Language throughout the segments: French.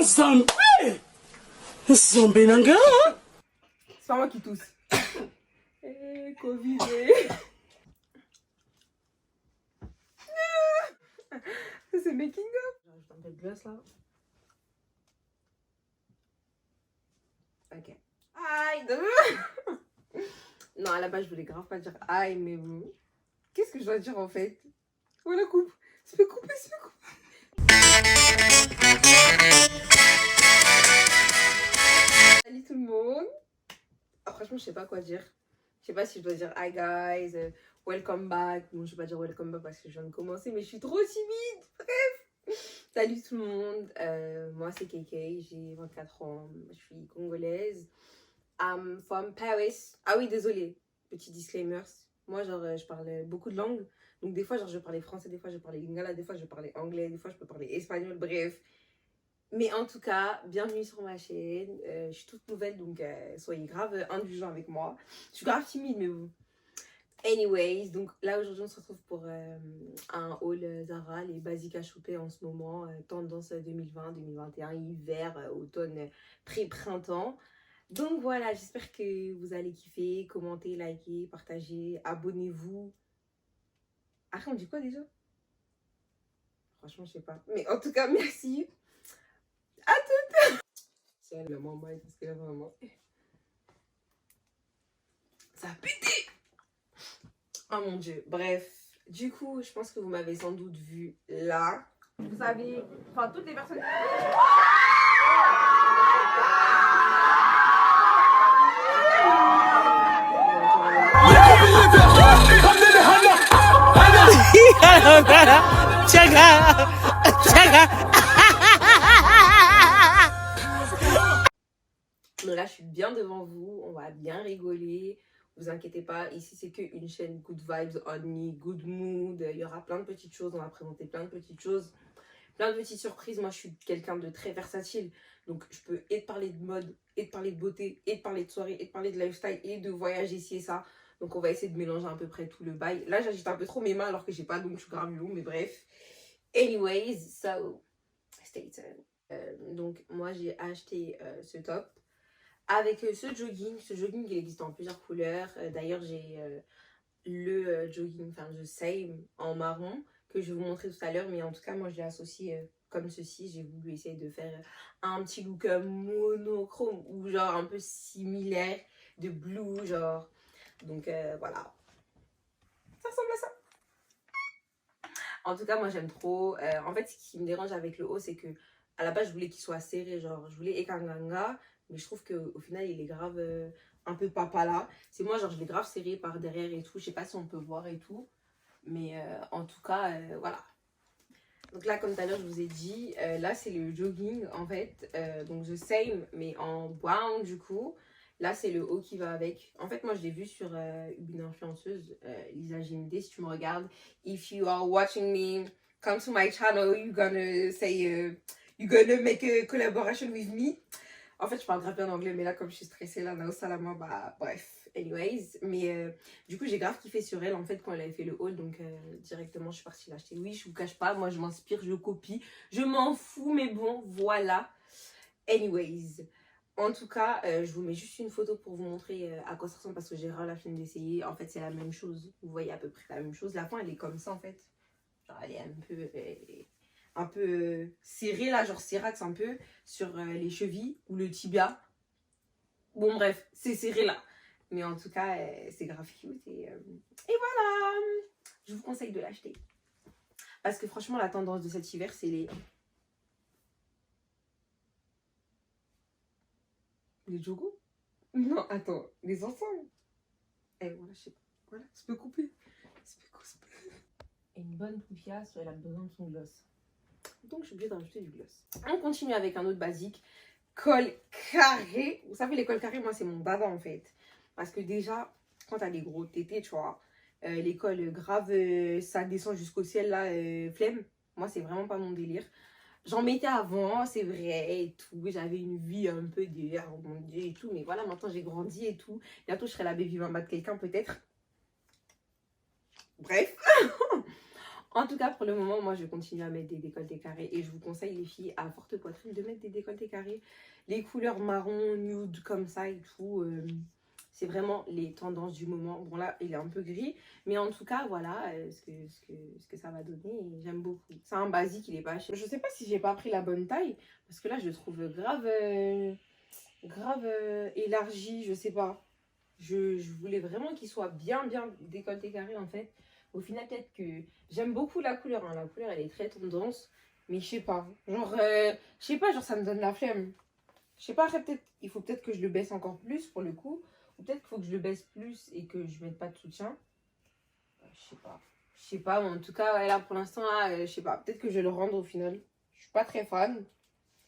Zombie! Zombie nanga! C'est pas moi qui tousse. Covid. C'est making up. J'ajoute un peu de gloss là. Ok. Aïe. Non, à la base, je voulais grave pas dire aïe, mais bon. Qu'est-ce que je dois dire en fait? Voilà, coupe. Tu peux couper, tu peux couper. Salut tout le monde. Ah, franchement, je sais pas quoi dire. Je sais pas si je dois dire hi guys, welcome back. Bon, je vais pas dire welcome back parce que je viens de commencer, mais je suis trop timide. Bref. Salut tout le monde. Moi, c'est KK. J'ai 24 ans. Je suis congolaise. I'm from Paris. Ah oui, désolé. Petit disclaimer. Moi, genre, je parle beaucoup de langues. Donc, des fois, genre, je parlais français, des fois, je parlais lingala, des fois, je parlais anglais, des fois, je peux parler espagnol, bref. Mais en tout cas, bienvenue sur ma chaîne. Je suis toute nouvelle, donc soyez grave indulgents avec moi. Je suis grave timide, mais bon. Anyways, donc là, aujourd'hui, on se retrouve pour un haul Zara, les basiques à choper en ce moment. Tendance 2020-2021, hiver, automne, pré-printemps. Donc voilà, j'espère que vous allez kiffer. Commentez, likez, partagez, abonnez-vous. Ah, on dit quoi déjà? Franchement, je sais pas. Mais en tout cas, merci. À toutes. C'est la maman, parce que là, vraiment... Ça a pété. Oh mon Dieu. Bref. Du coup, je pense que vous m'avez sans doute vu là. Vous savez... Enfin, toutes les personnes... Donc là, je suis bien devant vous. On va bien rigoler. Vous inquiétez pas, ici c'est qu'une chaîne good vibes only, good mood. Il y aura plein de petites choses, on va présenter plein de petites choses, plein de petites surprises. Moi je suis quelqu'un de très versatile, donc je peux et te parler de mode, et te parler de beauté, et te parler de soirée, et te parler de lifestyle, et de voyage ici et ça. Donc on va essayer de mélanger à peu près tout le bail. Là j'agite un peu trop mes mains alors que j'ai pas, donc je suis grave long, mais bref. Anyways, so stay tuned. Donc moi j'ai acheté ce top. Avec ce jogging il existe en plusieurs couleurs. D'ailleurs j'ai le jogging, enfin le same en marron que je vais vous montrer tout à l'heure. Mais en tout cas moi je l'ai associé comme ceci. J'ai voulu essayer de faire un petit look monochrome ou genre un peu similaire de blue genre. Donc voilà. Ça ressemble à ça. En tout cas moi j'aime trop. En fait ce qui me dérange avec le haut c'est que à la base je voulais qu'il soit serré, genre je voulais ekanganga. Mais je trouve qu'au final, il est grave un peu papa là. C'est moi, genre, je l'ai grave serré par derrière et tout. Je sais pas si on peut voir et tout. Mais en tout cas, voilà. Donc là, comme tout à l'heure, je vous ai dit, là, c'est le jogging, en fait. Donc, the same, mais en brown, du coup. Là, c'est le haut qui va avec. En fait, moi, je l'ai vu sur une influenceuse, Lisa Jimde. Si tu me regardes, if you are watching me, come to my channel, you're gonna say, you're gonna make a collaboration with me. En fait, je parle grave bien anglais, mais là, comme je suis stressée, là, Nao Salama, bah, bref, anyways. Mais du coup, j'ai grave kiffé sur elle, en fait, quand elle avait fait le haul. Donc, directement, je suis partie l'acheter. Oui, je vous cache pas, moi, je m'inspire, je copie. Je m'en fous, mais bon, voilà. Anyways. En tout cas, je vous mets juste une photo pour vous montrer à quoi ça ressemble, parce que j'ai ras la flemme d'essayer. En fait, c'est la même chose. Vous voyez à peu près la même chose. La fin, elle est comme ça, en fait. Genre, elle est un peu serré là, genre serrax un peu sur les chevilles ou le tibia. Bon bref, c'est serré là. Mais en tout cas, c'est grave cute et voilà. Je vous conseille de l'acheter. Parce que franchement, la tendance de cet hiver, c'est les jogos. Non, attends, les ensembles. Eh voilà, je sais pas. Voilà, ça peut couper. Ça peut couper. Et une bonne poufiasse, elle a besoin de son gloss. Donc je suis obligée de rajouter du gloss. On continue avec un autre basique. Col carré. Vous savez les cols carrés, moi c'est mon dada en fait. Parce que déjà, quand t'as les gros tétés, tu vois, les cols graves, ça descend jusqu'au ciel là, flemme. Moi c'est vraiment pas mon délire. J'en mettais avant, c'est vrai et tout. J'avais une vie un peu d'hiver, oh mon Dieu et tout. Mais voilà, maintenant j'ai grandi et tout. Bientôt je serai la baby mama de quelqu'un peut-être. Bref. En tout cas, pour le moment, moi, je continue à mettre des décolletés carrés. Et je vous conseille, les filles à forte poitrine, de mettre des décolletés carrés. Les couleurs marron, nude, comme ça et tout. C'est vraiment les tendances du moment. Bon, là, il est un peu gris. Mais en tout cas, voilà ce que ça va donner. J'aime beaucoup. C'est un basique, il est pas cher. Je sais pas si j'ai pas pris la bonne taille. Parce que là, je le trouve grave, élargi. Je sais pas. Je voulais vraiment qu'il soit bien décolleté carré en fait. Au final, peut-être que j'aime beaucoup la couleur. Hein. La couleur, elle est très tendance. Mais je sais pas. Genre, ça me donne la flemme. Je sais pas, après, peut-être, il faut peut-être que je le baisse encore plus pour le coup. Ou peut-être qu'il faut que je le baisse plus et que je mette pas de soutien. Je sais pas. Je sais pas, mais en tout cas, ouais, là, pour l'instant, là, je sais pas. Peut-être que je vais le rendre au final. Je suis pas très fan.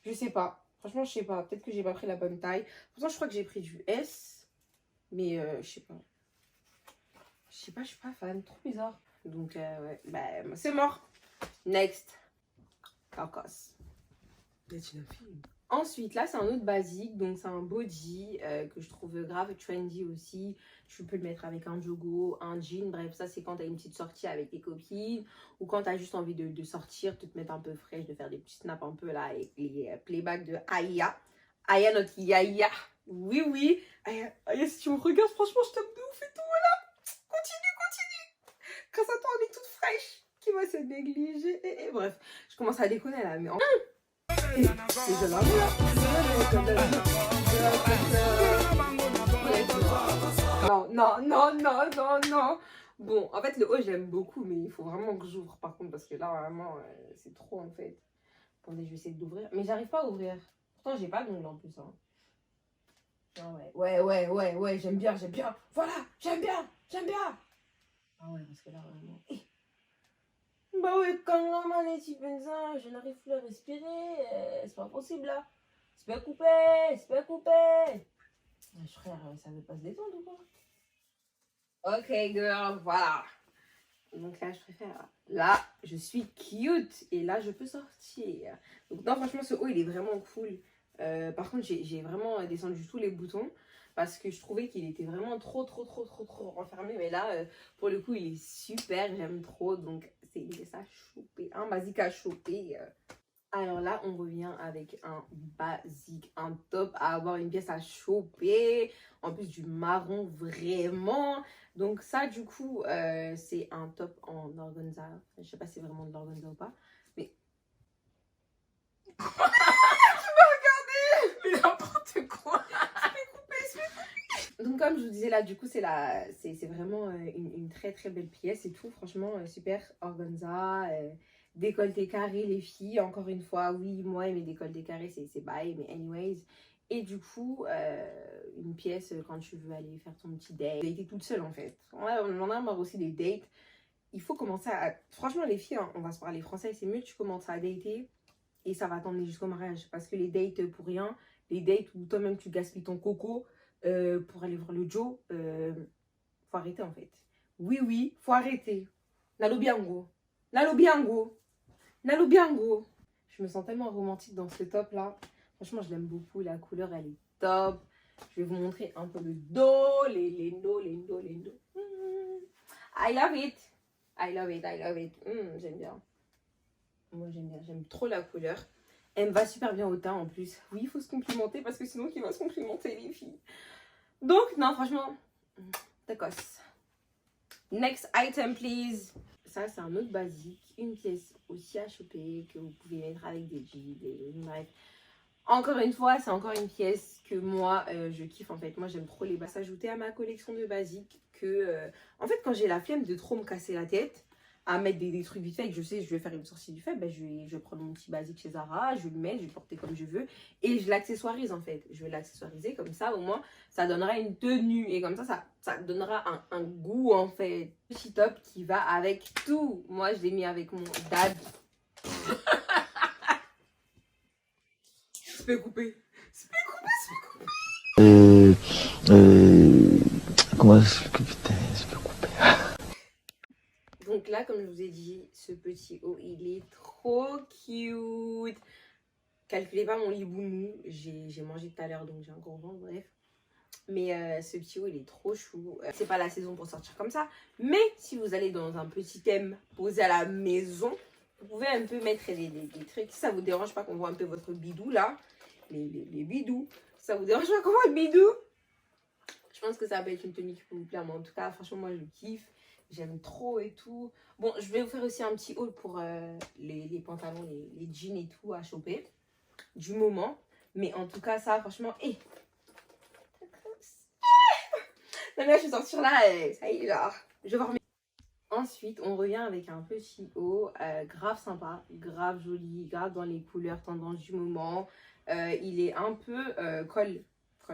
Je sais pas. Franchement, je sais pas. Peut-être que j'ai pas pris la bonne taille. Pourtant, je crois que j'ai pris du S. Mais je sais pas. Je sais pas, je suis pas fan. Trop bizarre. Donc, ouais. Bah, c'est mort. Next. Caucus. C'est une fille. Ensuite, là, c'est un autre basique. Donc, c'est un body que je trouve grave trendy aussi. Tu peux le mettre avec un jogo, un jean. Bref, ça, c'est quand tu as une petite sortie avec tes copines. Ou quand tu as juste envie de sortir, de te mettre un peu fraîche, de faire des petits snaps un peu là avec les playbacks de Aya. Aya, notre Yaya. Oui, oui. Aya, si tu me regardes, franchement, je t'aime de ouf et tout. Voilà. Continue. Quand ça tombe, elle est toute fraîche. Qui va se négliger. Et bref, je commence à déconner là. Mais en... Non. Bon, en fait, le haut, j'aime beaucoup, mais il faut vraiment que j'ouvre par contre, parce que là, vraiment, c'est trop en fait. Attendez, je vais essayer d'ouvrir. Mais j'arrive pas à ouvrir. Pourtant, j'ai pas d'ongles en plus. Hein. Ah ouais, j'aime bien. Voilà, j'aime bien. Ah ouais, parce que là, vraiment. Bah ouais, quand la main est si ça, je n'arrive plus à respirer. C'est pas possible là. C'est pas coupé. Frère, ça veut pas se détendre ou quoi? Ok, girl, voilà. Donc là, je préfère. Là, je suis cute. Et là, je peux sortir. Donc, non, franchement, ce haut, il est vraiment cool. Par contre, j'ai vraiment descendu tous les boutons. Parce que je trouvais qu'il était vraiment trop renfermé. Mais là, pour le coup, il est super. J'aime trop. Donc, c'est une pièce à choper. Un basique à choper. Alors là, on revient avec un basique, un top à avoir, une pièce à choper. En plus du marron, vraiment. Donc ça, du coup, c'est un top en organza. Je sais pas si c'est vraiment de l'organza ou pas. Mais... Tu m'as regardé. Mais n'importe quoi. Donc comme je vous disais là, du coup, c'est vraiment une très belle pièce et tout. Franchement, super organza. Décolleté carré, les filles, encore une fois, oui, moi et mes décolletés carrés, c'est bye, mais anyways. Et du coup, une pièce quand tu veux aller faire ton petit date. Dater toute seule en fait. On en a marre aussi des dates. Il faut commencer à... Franchement, les filles, hein, on va se parler français, c'est mieux que tu commences à dater et ça va t'emmener jusqu'au mariage. Parce que les dates pour rien, les dates où toi-même tu gaspilles ton coco pour aller voir le Joe, faut arrêter en fait. Oui, faut arrêter. Nalo biango. Je me sens tellement romantique dans ce top là. Franchement, je l'aime beaucoup. La couleur, elle est top. Je vais vous montrer un peu le dos. Les dos. I love it. J'aime bien. Moi, j'aime trop la couleur. Elle me va super bien au teint en plus. Oui, il faut se complimenter parce que sinon, qui va se complimenter les filles. Donc, non, franchement, d'accord. Next item, please. Ça, c'est un autre basique. Une pièce aussi à choper que vous pouvez mettre avec des jeans, bref. Encore une fois, c'est encore une pièce que moi, je kiffe en fait. Moi, j'aime trop les bas. S'ajouter à ma collection de basiques que... En fait, quand j'ai la flemme de trop me casser la tête à mettre des trucs vite fait et que je sais que je vais faire une sortie du fait, ben, je vais prendre mon petit basique chez Zara, je vais le mettre, je vais le porter comme je veux et je l'accessoirise en fait. Je vais l'accessoiriser comme ça, au moins, ça donnera une tenue et comme ça donnera un goût en fait. Petit top qui va avec tout. Moi, je l'ai mis avec mon dad. C'est pas coupé. Comment est-ce que putain, je peux couper? Donc là, comme je vous ai dit, ce petit haut, il est trop cute. Calculez pas mon libounou. J'ai mangé tout à l'heure, donc j'ai un gros ventre, bref. Mais ce petit haut, il est trop chou. C'est pas la saison pour sortir comme ça. Mais si vous allez dans un petit thème posé à la maison, vous pouvez un peu mettre des trucs. Si ça vous dérange pas qu'on voit un peu votre bidou là, les bidous. Si ça vous dérange pas qu'on voit le bidou, je pense que ça va être une tenue qui peut vous plaire. Mais en tout cas, franchement, moi, je kiffe. J'aime trop et tout. Bon, je vais vous faire aussi un petit haul pour les pantalons, les jeans et tout à choper. Du moment. Mais en tout cas, ça, franchement, non, mais là, je suis sortie là, ça y est, genre, je vais voir mes... Ensuite, on revient avec un petit haut grave sympa, grave joli, grave dans les couleurs tendance du moment. Il est un peu col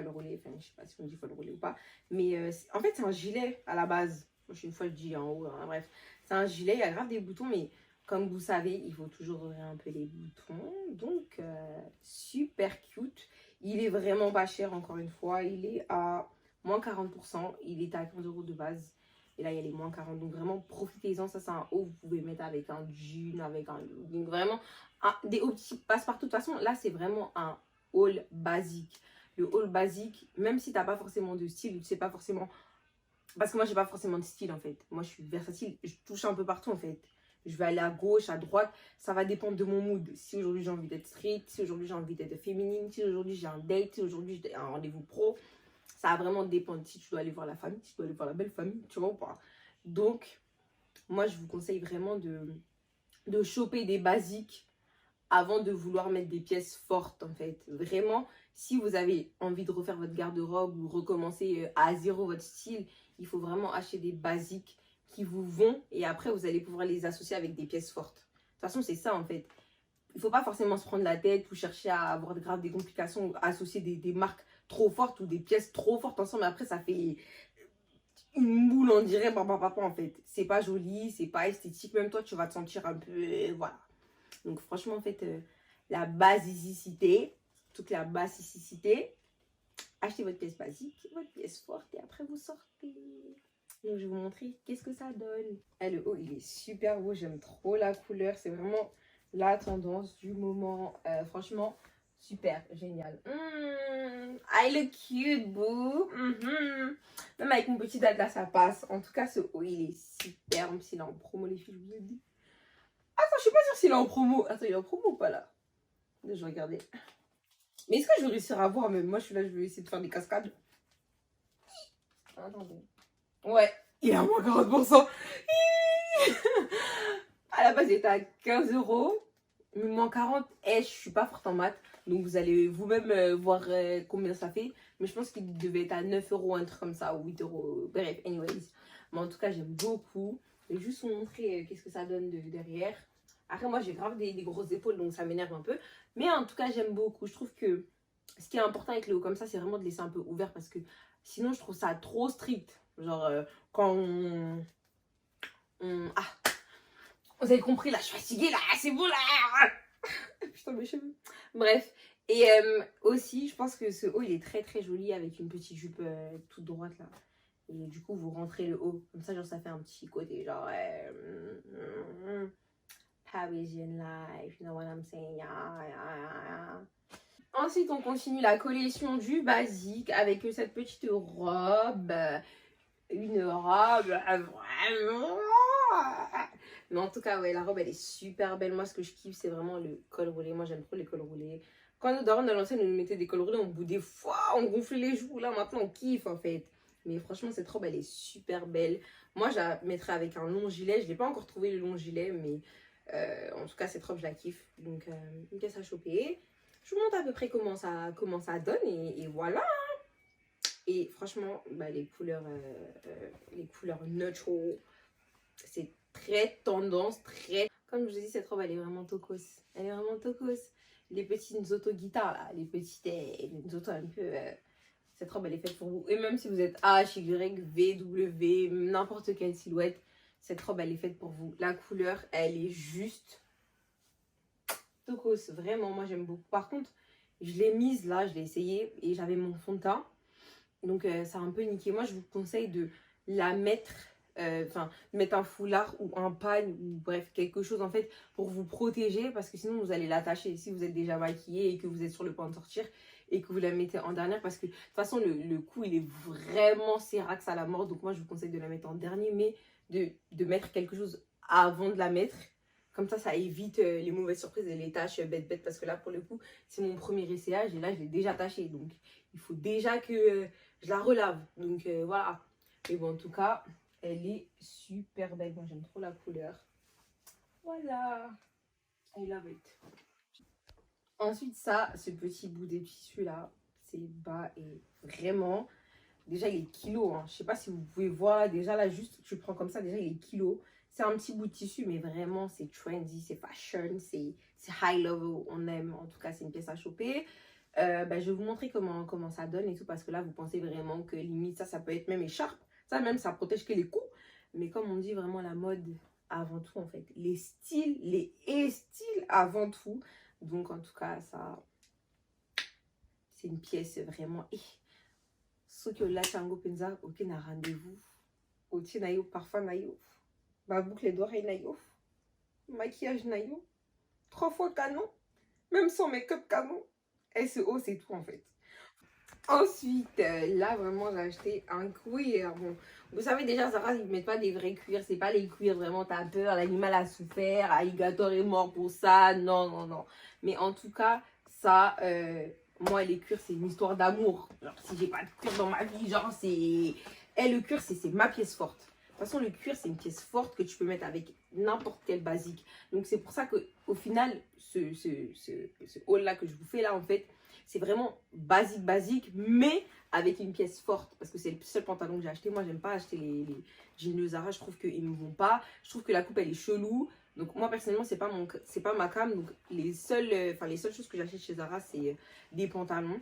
roulé, enfin, je sais pas si on dit col roulé ou pas. Mais en fait, c'est un gilet à la base. Moi, une fois, je dis en haut, hein, bref. C'est un gilet, il y a grave des boutons, mais comme vous savez, il faut toujours ouvrir un peu les boutons. Donc, super cute. Il est vraiment pas cher, encore une fois. Il est à moins 40%. Il était à 15 € de base. Et là, il y a les moins 40. Donc, vraiment, profitez-en. Ça, c'est un haut. Vous pouvez mettre avec un jean, avec un legging. Vraiment, des hauts petits passe-partout. De toute façon, là, c'est vraiment un haul basique. Le haul basique, même si tu n'as pas forcément de style, tu sais pas forcément... Parce que moi, j'ai pas forcément de style, en fait. Moi, je suis versatile. Je touche un peu partout, en fait. Je vais aller à gauche, à droite. Ça va dépendre de mon mood. Si aujourd'hui, j'ai envie d'être street. Si aujourd'hui, j'ai envie d'être féminine. Si aujourd'hui, j'ai un date. Si aujourd'hui, j'ai un rendez-vous pro. Ça va vraiment dépendre. Si tu dois aller voir la famille. Si tu dois aller voir la belle famille. Tu vois ou pas. Donc, moi, je vous conseille vraiment de choper des basiques avant de vouloir mettre des pièces fortes, en fait. Vraiment, si vous avez envie de refaire votre garde-robe ou recommencer à zéro votre style, il faut vraiment acheter des basiques qui vous vont et après, vous allez pouvoir les associer avec des pièces fortes. De toute façon, c'est ça, en fait. Il ne faut pas forcément se prendre la tête ou chercher à avoir grave des complications ou associer des marques trop fortes ou des pièces trop fortes ensemble. Après, ça fait une boule, on dirait, papa, en fait. C'est pas joli, c'est pas esthétique. Même toi, tu vas te sentir un peu... voilà. Donc, franchement, en fait, la basicité, toute la basicité, achetez votre pièce basique, votre pièce forte et après, vous sortez. Donc, je vais vous montrer qu'est-ce que ça donne. Et le haut, il est super beau. J'aime trop la couleur. C'est vraiment la tendance du moment. Franchement, super, génial. I look cute, boo. Même avec mon petit date là, ça passe. En tout cas, ce haut, il est superbe. S'il est en promo, les filles, je vous le dis. Attends, je suis pas sûre s'il est en promo. Attends, il est en promo ou pas là? Je vais regarder. Mais est-ce que je vais réussir à voir même? Moi, je suis là, je vais essayer de faire des cascades. Attendez. Ouais, il est à moins 40%. À la base, il était à 15 €. Mais moins 40, je suis pas forte en maths. Donc, vous allez vous-même voir combien ça fait. Mais je pense qu'il devait être à 9 €, un truc comme ça, ou 8 €. Bref, anyways. Mais en tout cas, j'aime beaucoup. Je vais juste vous montrer qu'est-ce que ça donne derrière. Après, moi, j'ai grave des grosses épaules, donc ça m'énerve un peu. Mais en tout cas, j'aime beaucoup. Je trouve que ce qui est important avec le haut comme ça, c'est vraiment de laisser un peu ouvert. Parce que sinon, je trouve ça trop strict. Genre, quand Ah, vous avez compris, là, je suis fatiguée, là, c'est bon, là. Putain, mes cheveux. Bref. Et aussi, je pense que ce haut, il est très, très joli avec une petite jupe toute droite, là. Et du coup, vous rentrez le haut. Comme ça, genre, ça fait un petit côté, genre... Parisian life, you know what I'm saying? Ensuite, on continue la collection du basique avec cette petite robe. Une robe vraiment... Mais en tout cas, ouais, la robe, elle est super belle. Moi, ce que je kiffe, c'est vraiment le col roulé. Moi, j'aime trop les cols roulés. Quand nous, dans l'ancienne, on nous mettait des cols roulés, on bout des fois, on gonflait les joues. Là, maintenant, on kiffe, en fait. Mais franchement, cette robe, elle est super belle. Moi, je la mettrais avec un long gilet. Je n'ai pas encore trouvé le long gilet, mais en tout cas, cette robe, je la kiffe. Donc, une pièce à choper. Je vous montre à peu près comment ça donne. Et voilà. Et franchement, bah, les couleurs neutral, c'est très tendance, très... Comme je vous ai dit, cette robe, elle est vraiment tocos. Elle est vraiment tocos. Les petites auto-guitares, là, les petites auto un peu... cette robe, elle est faite pour vous. Et même si vous êtes H, Y, V, W, n'importe quelle silhouette, cette robe, elle est faite pour vous. La couleur, elle est juste tocos. Vraiment, moi, j'aime beaucoup. Par contre, je l'ai mise là, je l'ai essayé et j'avais mon fond de teint. Donc, ça a un peu niqué. Moi, je vous conseille de la mettre enfin mettre un foulard ou un pagne ou bref quelque chose en fait pour vous protéger parce que sinon vous allez l'attacher si vous êtes déjà maquillé et que vous êtes sur le point de sortir et que vous la mettez en dernière parce que de toute façon le cou il est vraiment serrax à la mort, donc moi je vous conseille de la mettre en dernier, mais de mettre quelque chose avant de la mettre, comme ça évite les mauvaises surprises et les tâches bêtes parce que là pour le coup c'est mon premier essayage et là je l'ai déjà taché, donc il faut déjà que je la relave, donc voilà. Mais bon, en tout cas elle est super belle. Moi, j'aime trop la couleur. Voilà. I love it. Ensuite, ça, ce petit bout de tissu là, c'est bas et vraiment. Déjà, il est kilo. Hein. Je sais pas si vous pouvez voir. Déjà, là, juste, tu prends comme ça. Déjà, il est kilo. C'est un petit bout de tissu, mais vraiment, c'est trendy, c'est fashion, c'est high level. On aime. En tout cas, c'est une pièce à choper. Je vais vous montrer comment ça donne et tout. Parce que là, vous pensez vraiment que limite, ça peut être même écharpe. Ça, même, ça protège que les coups. Mais comme on dit, vraiment la mode avant tout en fait. Les styles, les styles avant tout. Donc en tout cas, ça, c'est une pièce vraiment... Ce que là, Tango Penza, ok, na rendez-vous. Oti nayo, parfum nayo. Ma boucle d'oreille nayo. Maquillage nayo. 3 fois canon. Même sans make-up canon. SEO, c'est tout en fait. Ensuite, là vraiment j'ai acheté un cuir. Bon, vous savez déjà Zara ils mettent pas des vrais cuirs, c'est pas les cuirs vraiment t'as peur, l'animal a souffert, Alligator est mort pour ça, non. Mais en tout cas ça, moi les cuirs c'est une histoire d'amour. Genre si j'ai pas de cuir dans ma vie, genre c'est... le cuir c'est ma pièce forte. De toute façon le cuir c'est une pièce forte que tu peux mettre avec n'importe quel basique. Donc c'est pour ça que au final ce haul là que je vous fais là en fait, c'est vraiment basique, mais avec une pièce forte. Parce que c'est le seul pantalon que j'ai acheté. Moi, j'aime pas acheter les jeans de Zara. Je trouve qu'ils ne vont pas. Je trouve que la coupe, elle est chelou. Donc, moi, personnellement, c'est pas ma cam. Donc, les seules choses que j'achète chez Zara, c'est des pantalons.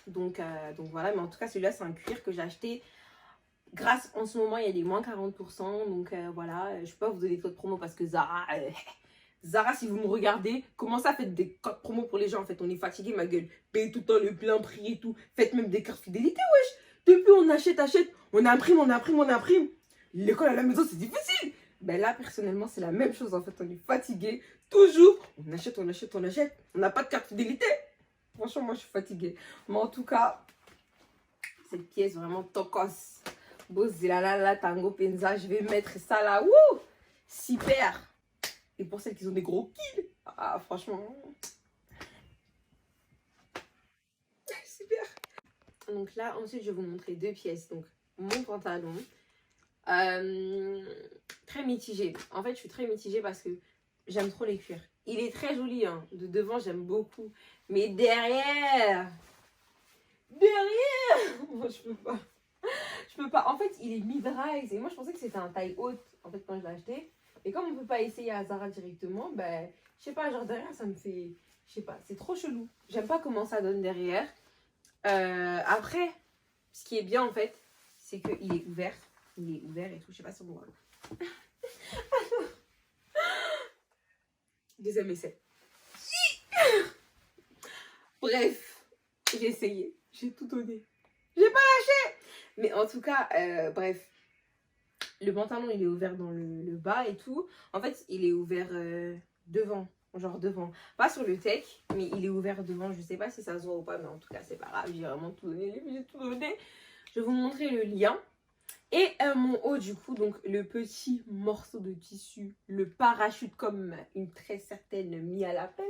Donc voilà. Mais en tout cas, celui-là, c'est un cuir que j'ai acheté. Grâce, en ce moment, il y a des moins 40%. Donc, voilà. Je peux pas vous donner de code promo parce que Zara... Zara, si vous me regardez, comment ça faites des codes promo pour les gens en fait? On est fatigué, ma gueule. Payez tout le temps le plein prix et tout. Faites même des cartes fidélité, wesh. Depuis, on achète. On imprime. L'école à la maison, c'est difficile. Ben là, personnellement, c'est la même chose en fait. On est fatigué. Toujours, on achète. On n'a pas de carte fidélité. Franchement, moi, je suis fatiguée. Mais en tout cas, cette pièce vraiment tocos. Bozilala, Tango Penza. Je vais mettre ça là. Wouh! Super! Et pour celles qui ont des gros kills, ah franchement, super. Donc là, ensuite, je vais vous montrer 2 pièces. Donc, mon pantalon, très mitigé. En fait, je suis très mitigée parce que j'aime trop les cuirs. Il est très joli, hein. De devant, j'aime beaucoup. Mais derrière, moi, je peux pas. En fait, il est mid-rise. Et moi, je pensais que c'était un taille haute, en fait, quand je l'ai acheté. Et comme on ne peut pas essayer à Zara directement, ben, je sais pas, genre derrière, ça me fait... Je sais pas, c'est trop chelou. J'aime pas comment ça donne derrière. Après, ce qui est bien, en fait, c'est qu'il est ouvert. Il est ouvert et tout, je sais pas si on voit. Deuxième essai. Bref, j'ai essayé. J'ai tout donné. J'ai pas lâché. Mais en tout cas, bref. Le pantalon, il est ouvert dans le bas et tout. En fait, il est ouvert devant. Genre devant. Pas sur le tech, mais il est ouvert devant. Je sais pas si ça se voit ou pas, mais en tout cas, c'est pas grave. J'ai vraiment tout donné. J'ai tout donné. Je vais vous montrer le lien. Et mon haut, du coup, donc le petit morceau de tissu. Le parachute comme une très certaine Mia l'appelle.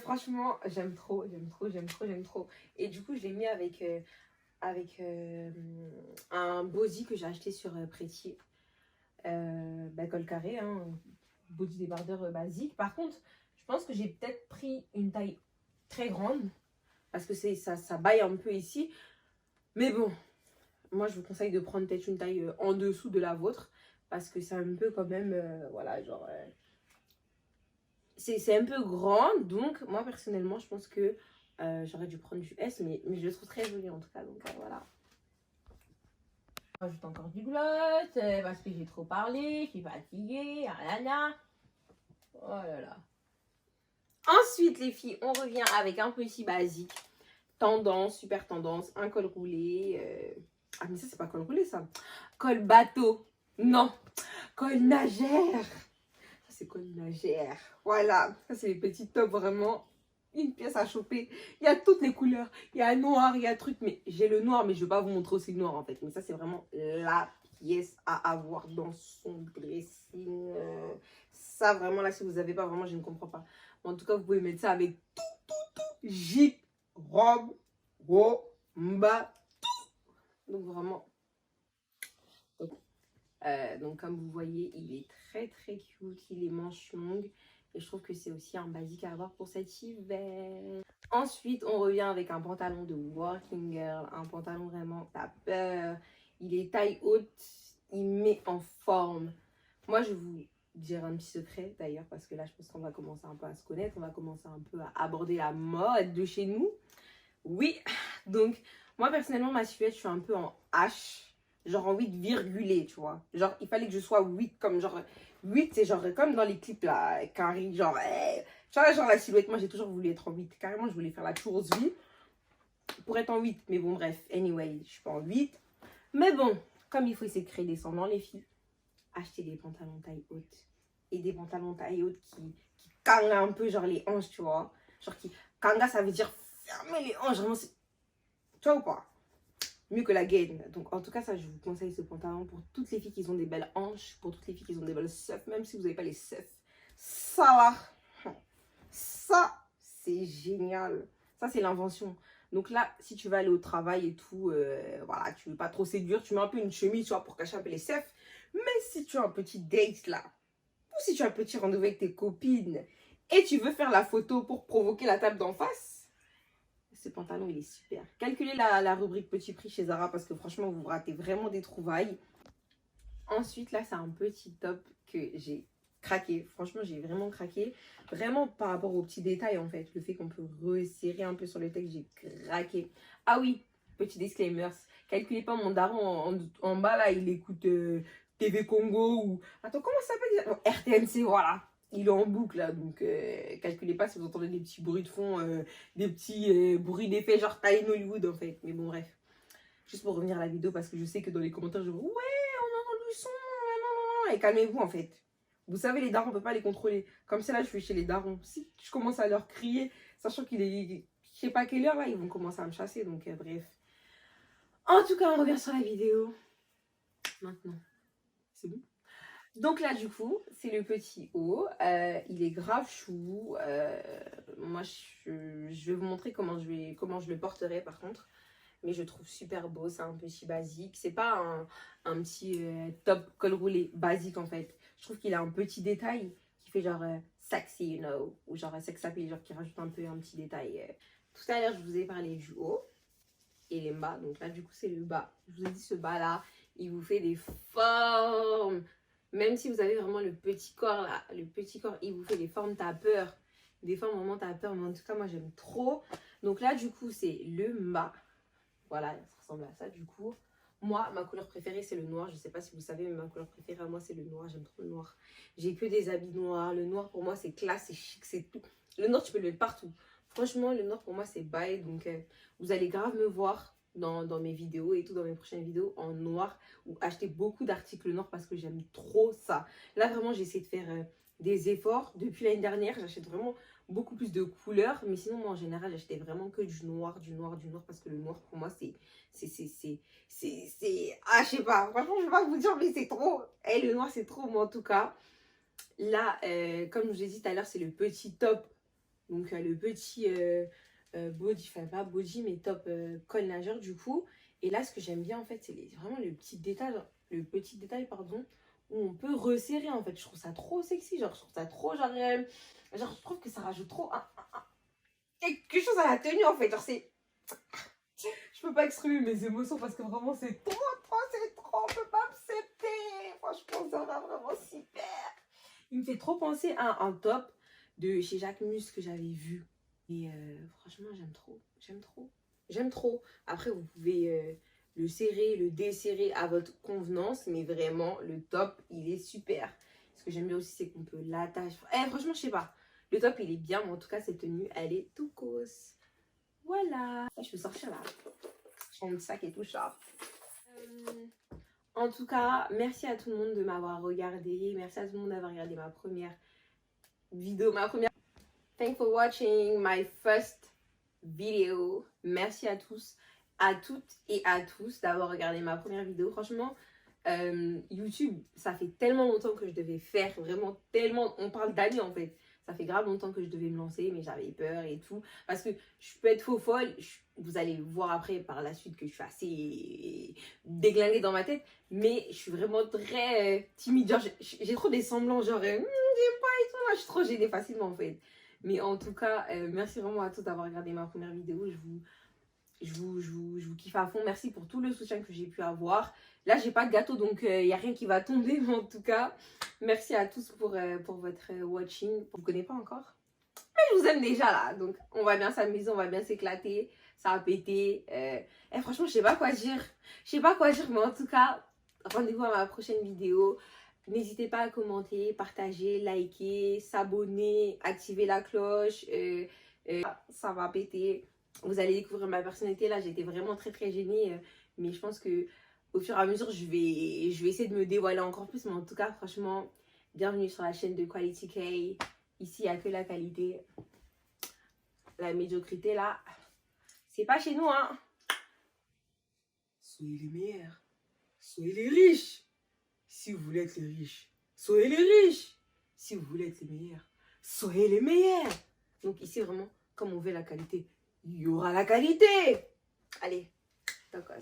Franchement, j'aime trop. Et du coup, je l'ai mis avec un body que j'ai acheté sur Pretty, col carré, hein, body débardeur basique. Par contre, je pense que j'ai peut-être pris une taille très grande parce que ça baille un peu ici. Mais bon, moi je vous conseille de prendre peut-être une taille en dessous de la vôtre parce que c'est un peu quand même, voilà, genre... c'est un peu grand, donc moi personnellement je pense que j'aurais dû prendre du S, mais je le trouve très joli en tout cas, donc voilà. J'ajoute encore du gloss parce que j'ai trop parlé, je suis fatiguée, oh là là. Ensuite les filles, on revient avec un petit basique, tendance, super tendance, un col roulé, Ah, mais ça, c'est pas col roulé, ça. Col bateau. Non. Col nagère. Ça, c'est col nagère. Voilà. Ça, c'est les petits tops, vraiment. Une pièce à choper. Il y a toutes les couleurs. Il y a noir, il y a truc. Mais j'ai le noir, mais je vais pas vous montrer aussi le noir, en fait. Mais ça, c'est vraiment la pièce à avoir dans son dressing. Ça, vraiment, là, si vous avez pas, vraiment, je ne comprends pas. En tout cas, vous pouvez mettre ça avec tout. Jeep, robe, mba, tout. Donc, vraiment. Donc, comme vous voyez, il est très cute. Il est manche longue. Et je trouve que c'est aussi un basique à avoir pour cet hiver. Ensuite, on revient avec un pantalon de working girl. Un pantalon vraiment, t'as peur. Il est taille haute. Il met en forme. Moi, je vous dirai un petit secret d'ailleurs. Parce que là, je pense qu'on va commencer un peu à se connaître. On va commencer un peu à aborder la mode de chez nous. Oui. Donc, moi, personnellement, ma silhouette, je suis un peu en H. Genre en 8 virgulé, tu vois. Genre, il fallait que je sois 8 comme genre... 8, c'est genre comme dans les clips là, Carrie, genre, tu vois, genre la silhouette, moi j'ai toujours voulu être en 8, carrément je voulais faire la chorus vie pour être en 8, mais bon bref, anyway, je suis pas en 8, mais bon, comme il faut essayer de créer des semblants les filles, achetez des pantalons taille haute, et des pantalons taille haute qui kanga un peu genre les hanches, tu vois, genre qui, kanga ça veut dire fermer les hanches, vraiment, tu vois ou pas? Mieux que la gaine. Donc en tout cas ça je vous conseille ce pantalon pour toutes les filles qui ont des belles hanches, pour toutes les filles qui ont des belles seufs, même si vous n'avez pas les seufs. Ça là, ça c'est génial. Ça c'est l'invention. Donc là si tu vas aller au travail et tout, voilà, tu veux pas trop séduire, tu mets un peu une chemise, tu vois, pour cacher un peu les seufs. Mais si tu as un petit date là, ou si tu as un petit rendez-vous avec tes copines et tu veux faire la photo pour provoquer la table d'en face, ce pantalon, il est super. Calculez la rubrique petit prix chez Zara parce que franchement, vous ratez vraiment des trouvailles. Ensuite, là, c'est un petit top que j'ai craqué. Franchement, j'ai vraiment craqué. Vraiment par rapport aux petits détails, en fait. Le fait qu'on peut resserrer un peu sur le texte, j'ai craqué. Ah oui, petit disclaimer. Calculez pas mon daron en bas, là, il écoute TV Congo ou... Attends, comment ça s'appelle? RTNC, voilà. Il est en boucle là, donc calculez pas si vous entendez des petits bruits de fond, des petits bruits d'effet genre Time Hollywood en fait. Mais bon, bref. Juste pour revenir à la vidéo parce que je sais que dans les commentaires, je dis ouais, on entend du son, et calmez-vous en fait. Vous savez, les darons, on peut pas les contrôler. Comme ça là, je suis chez les darons. Si je commence à leur crier, sachant qu'il est, je sais pas quelle heure là, ils vont commencer à me chasser. Donc bref. En tout cas, on revient sur la vidéo. Maintenant, c'est bon. Donc là, du coup, c'est le petit haut. Il est grave chou. Moi, je vais vous montrer comment je le porterai par contre. Mais je trouve super beau. C'est un petit basique. C'est pas un petit top col roulé basique en fait. Je trouve qu'il a un petit détail qui fait genre sexy, you know. Ou genre sex appeal, genre qui rajoute un peu un petit détail. Tout à l'heure, je vous ai parlé du haut et les bas. Donc là, du coup, c'est le bas. Je vous ai dit, ce bas là, il vous fait des formes. Même si vous avez vraiment le petit corps là, le petit corps, il vous fait des formes, t'as peur. Des formes, vraiment, t'as peur. Mais en tout cas, moi, j'aime trop. Donc là, du coup, c'est le bas. Voilà, ça ressemble à ça, du coup. Moi, ma couleur préférée, c'est le noir. Je sais pas si vous savez, mais ma couleur préférée à moi, c'est le noir. J'aime trop le noir. J'ai que des habits noirs. Le noir, pour moi, c'est classe, c'est chic, c'est tout. Le noir, tu peux le mettre partout. Franchement, le noir, pour moi, c'est bail. Donc, vous allez grave me voir dans mes vidéos et tout, dans mes prochaines vidéos en noir ou acheter beaucoup d'articles noirs parce que j'aime trop ça. Là vraiment j'essaie de faire des efforts depuis l'année dernière, j'achète vraiment beaucoup plus de couleurs, mais sinon moi en général j'achetais vraiment que du noir parce que le noir pour moi c'est ah je sais pas, franchement je vais pas vous dire mais c'est trop, le noir c'est trop, mais en tout cas là comme je vous ai dit tout à l'heure c'est le petit top, donc le petit body, enfin pas body mais top col nageur du coup. Et là ce que j'aime bien en fait c'est vraiment le petit détail pardon, où on peut resserrer en fait. Je trouve ça trop sexy, genre je trouve ça trop genre je trouve que ça rajoute trop quelque chose à la tenue en fait, genre c'est, je peux pas exprimer mes émotions parce que vraiment c'est trop, on peut pas accepter, franchement ça va vraiment super. Il me fait trop penser à un top de chez Jacquemus que j'avais vu. Et franchement, j'aime trop. Après, vous pouvez le serrer, le desserrer à votre convenance. Mais vraiment, le top, il est super. Ce que j'aime bien aussi, c'est qu'on peut l'attacher. Franchement, je sais pas. Le top, il est bien. Mais en tout cas, cette tenue, elle est tout cause. Voilà. Je peux sortir là. Mon sac et tout ça. En tout cas, merci à tout le monde de m'avoir regardé. Merci à tout le monde d'avoir regardé ma première vidéo, Thanks for watching my first video. Merci à tous, à toutes et à tous d'avoir regardé ma première vidéo. Franchement, YouTube, ça fait tellement longtemps que je devais faire, vraiment tellement, on parle d'années en fait. Ça fait grave longtemps que je devais me lancer, mais j'avais peur et tout. Parce que je peux être faux folle, vous allez voir après par la suite que je suis assez déglinguée dans ma tête. Mais je suis vraiment très timide, genre j'ai trop des semblants, genre j'aime pas et tout, moi je suis trop gênée facilement en fait. Mais en tout cas, merci vraiment à tous d'avoir regardé ma première vidéo. Je vous kiffe à fond. Merci pour tout le soutien que j'ai pu avoir. Là, j'ai pas de gâteau, donc il n'y a rien qui va tomber. Mais en tout cas, merci à tous pour votre watching. Je vous connais pas encore, mais je vous aime déjà là. Donc, on va bien s'amuser, on va bien s'éclater. Ça va péter. Franchement, je sais pas quoi dire. Je sais pas quoi dire, mais en tout cas, rendez-vous à ma prochaine vidéo. N'hésitez pas à commenter, partager, liker, s'abonner, activer la cloche. Ça va péter. Vous allez découvrir ma personnalité. Là, j'étais vraiment très très gênée. Mais je pense que au fur et à mesure, je vais essayer de me dévoiler encore plus. Mais en tout cas, franchement, bienvenue sur la chaîne de Quality K. Ici, il n'y a que la qualité. La médiocrité, là, c'est pas chez nous, hein. Soyez les meilleurs. Soyez les riches. Si vous voulez être les riches, soyez les riches. Si vous voulez être les meilleurs, soyez les meilleurs. Donc ici, vraiment, comme on veut la qualité, il y aura la qualité. Allez, d'accord.